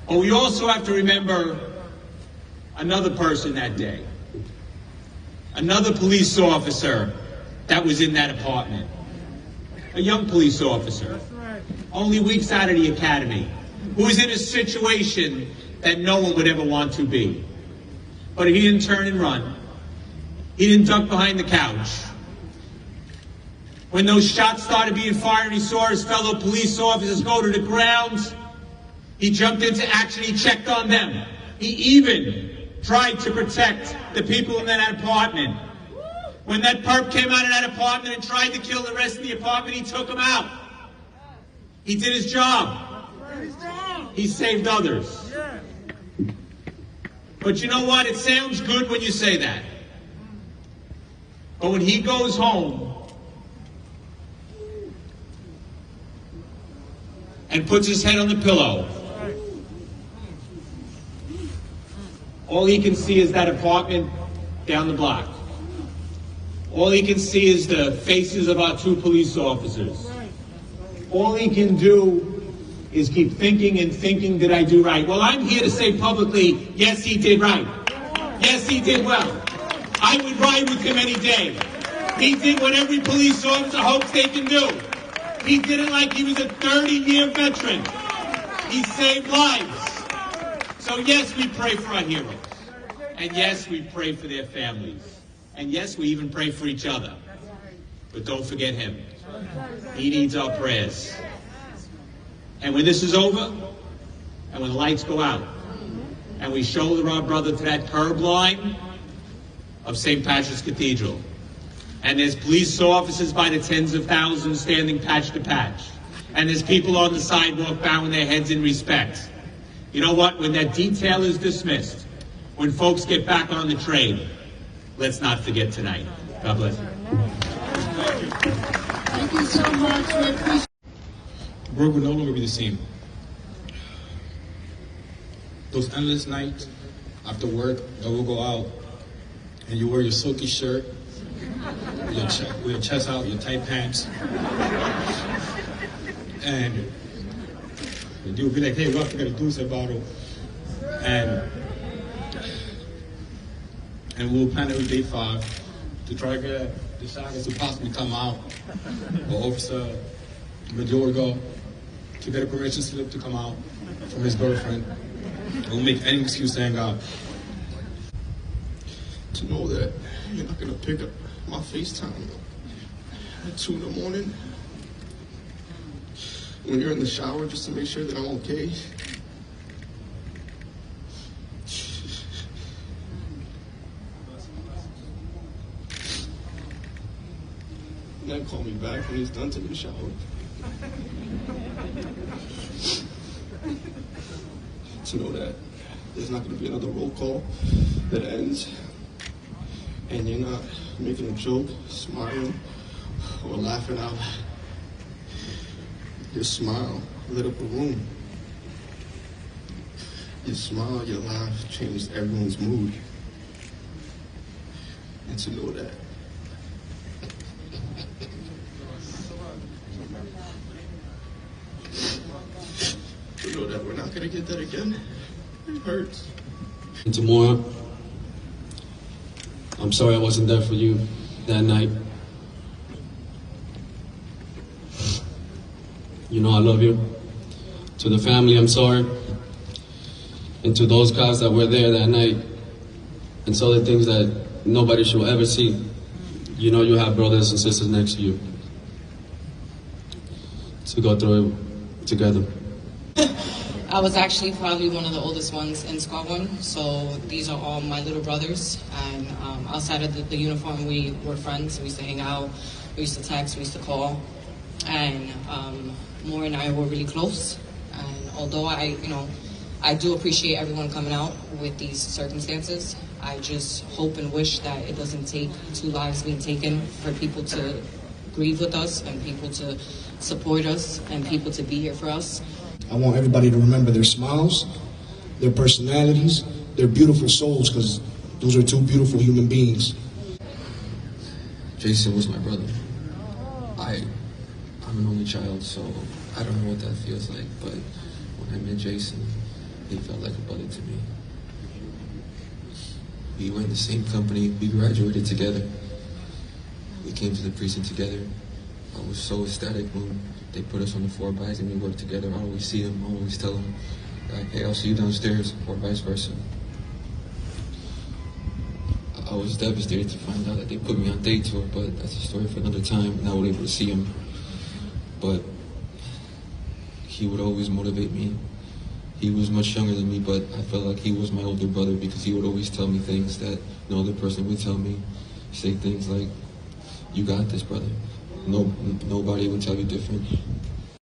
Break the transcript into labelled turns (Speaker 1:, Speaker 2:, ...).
Speaker 1: But we also have to remember another person that day. Another police officer that was in that apartment. A young police officer, only weeks out of the academy, who was in a situation that no one would ever want to be. But he didn't turn and run. He didn't duck behind the couch. When those shots started being fired and he saw his fellow police officers go to the ground, he jumped into action. He checked on them. He even tried to protect the people in that apartment. When that perp came out of that apartment and tried to kill the rest of the apartment, he took them out. He did his job. He saved others. But you know what? It sounds good when you say that. But when he goes home and puts his head on the pillow, all he can see is that apartment down the block. All he can see is the faces of our two police officers. All he can do is keep thinking and thinking, did I do right? Well, I'm here to say publicly, yes, he did right. Yes, he did well. I would ride with him any day. He did what every police officer hopes they can do. He did it like he was a 30-year veteran. He saved lives. So yes, we pray for our heroes. And yes, we pray for their families. And yes, we even pray for each other. But don't forget him. He needs our prayers. And when this is over, and when the lights go out, and we shoulder our brother to that curb line of St. Patrick's Cathedral, and there's police officers by the tens of thousands standing patch to patch, and there's people on the sidewalk bowing their heads in respect. You know what? When that detail is dismissed, when folks get back on the train, let's not forget tonight. God bless you.
Speaker 2: Thank you so much.
Speaker 3: Work will no longer be the same. Those endless nights after work that we'll go out and you wear your silky shirt, with your chest out, your tight pants, and the dude will be like, hey, what we gotta do something about it? And we'll plan every day 5 to try to get the shaggers to possibly come out, or Officer Majorgo to get a permission slip to come out from his girlfriend. We'll make any excuse to hang out.
Speaker 4: To know that you're not gonna pick up my FaceTime at 2 in the morning when you're in the shower just to make sure that I'm okay. And then call me back when he's done taking the shower. To know that there's not going to be another roll call that ends and you're not making a joke, smiling, or laughing out loud. Your smile lit up a room. Your smile, your laugh changed everyone's mood. And to know that we're not gonna get that again, it hurts.
Speaker 5: And tomorrow, I'm sorry I wasn't there for you that night. You know I love you. To the family, I'm sorry. And to those cops that were there that night and saw the things that nobody should ever see, you know you have brothers and sisters next to you to go through it together.
Speaker 6: I was actually probably one of the oldest ones in Squad 1, so these are all my little brothers. And outside of the uniform, we were friends. We used to hang out, we used to text, we used to call. And Moore and I were really close. And although I do appreciate everyone coming out with these circumstances, I just hope and wish that it doesn't take 2 lives being taken for people to grieve with us and people to support us and people to be here for us.
Speaker 7: I want everybody to remember their smiles, their personalities, their beautiful souls, because those are 2 beautiful human beings.
Speaker 8: Jason was my brother. I'm an only child, so I don't know what that feels like, but when I met Jason, he felt like a brother to me. We were in the same company, we graduated together. We came to the precinct together. I was so ecstatic when they put us on the 4x and we worked together. I always see him, I always tell him, like, hey, I'll see you downstairs, or vice versa. I was devastated to find out that they put me on day tour, but that's a story for another time, and I was able to see him. But he would always motivate me. He was much younger than me, but I felt like he was my older brother because he would always tell me things that no other person would tell me. Say things like, you got this, brother. Nobody would tell you different.